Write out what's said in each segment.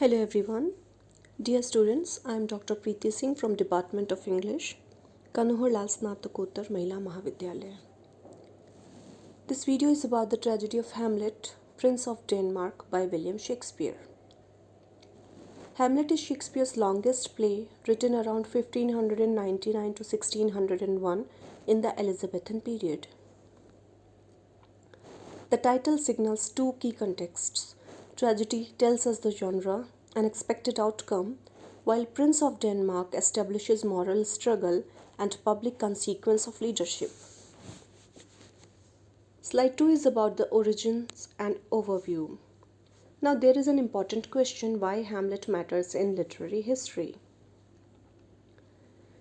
Hello everyone. Dear students, I am Dr Preeti from Department of English, KANOHAR SNATAKOTTAR MAHAVIDYALAYA. This video is about the tragedy of Hamlet, Prince of Denmark by William Shakespeare. Hamlet is Shakespeare's longest play, written around 1599 to 1601 in the Elizabethan period. The title signals two key contexts. Tragedy tells us the genre, an expected outcome, while Prince of Denmark establishes moral struggle and public consequence of leadership. Slide 2 is about the origins and overview. Now there is an important question why Hamlet matters in literary history.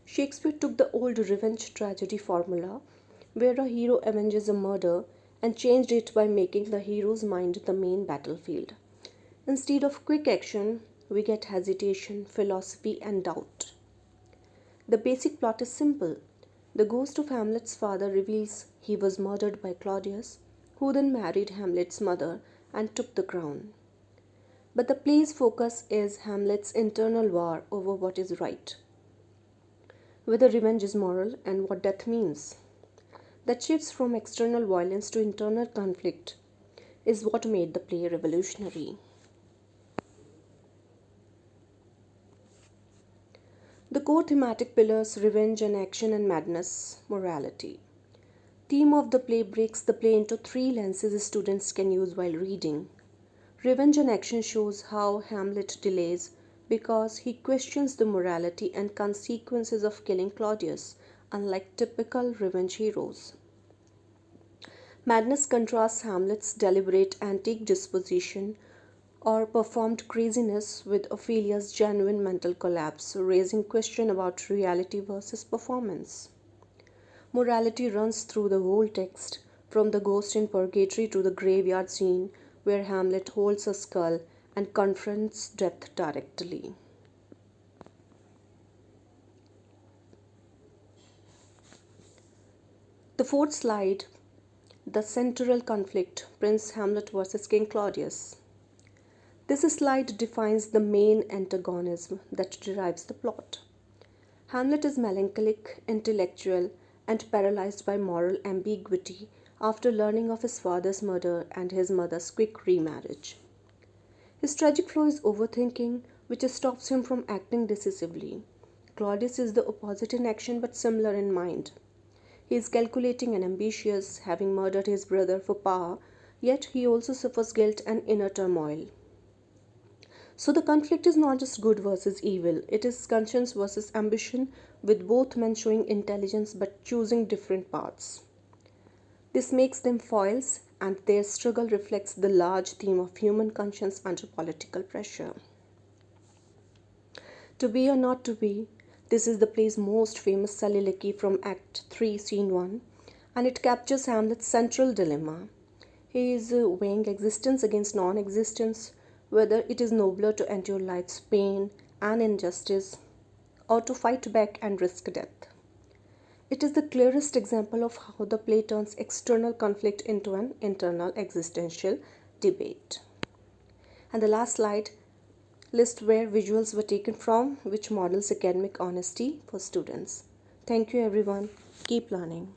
Shakespeare took the old revenge tragedy formula, where a hero avenges a murder, and changed it by making the hero's mind the main battlefield. Instead of quick action, we get hesitation, philosophy, and doubt. The basic plot is simple. The ghost of Hamlet's father reveals he was murdered by Claudius, who then married Hamlet's mother and took the crown. But the play's focus is Hamlet's internal war over what is right, whether revenge is moral, and what death means. That shifts from external violence to internal conflict is what made the play revolutionary. The core thematic pillars: revenge and action and madness, morality. Theme of the play breaks the play into three lenses students can use while reading. Revenge and action shows how Hamlet delays because he questions the morality and consequences of killing Claudius, unlike typical revenge heroes. Madness contrasts Hamlet's deliberate antique disposition or performed craziness with Ophelia's genuine mental collapse, raising question about reality versus performance. Morality runs through the whole text, from the ghost in purgatory to the graveyard scene where Hamlet holds a skull and confronts death directly. The fourth slide, the central conflict, Prince Hamlet versus King Claudius. This slide defines the main antagonism that derives the plot. Hamlet is melancholic, intellectual, and paralyzed by moral ambiguity after learning of his father's murder and his mother's quick remarriage. His tragic flaw is overthinking, which stops him from acting decisively. Claudius is the opposite in action but similar in mind. He is calculating and ambitious, having murdered his brother for power, yet he also suffers guilt and inner turmoil. So the conflict is not just good versus evil, it is conscience versus ambition, with both men showing intelligence but choosing different paths. This makes them foils, and their struggle reflects the large theme of human conscience under political pressure. To be or not to be, this is the play's most famous soliloquy from Act 3, Scene 1, and it captures Hamlet's central dilemma. He is weighing existence against non-existence, whether it is nobler to endure life's pain and injustice or to fight back and risk death. It is the clearest example of how the play turns external conflict into an internal existential debate. And the last slide lists where visuals were taken from, which models academic honesty for students. Thank you everyone. Keep learning.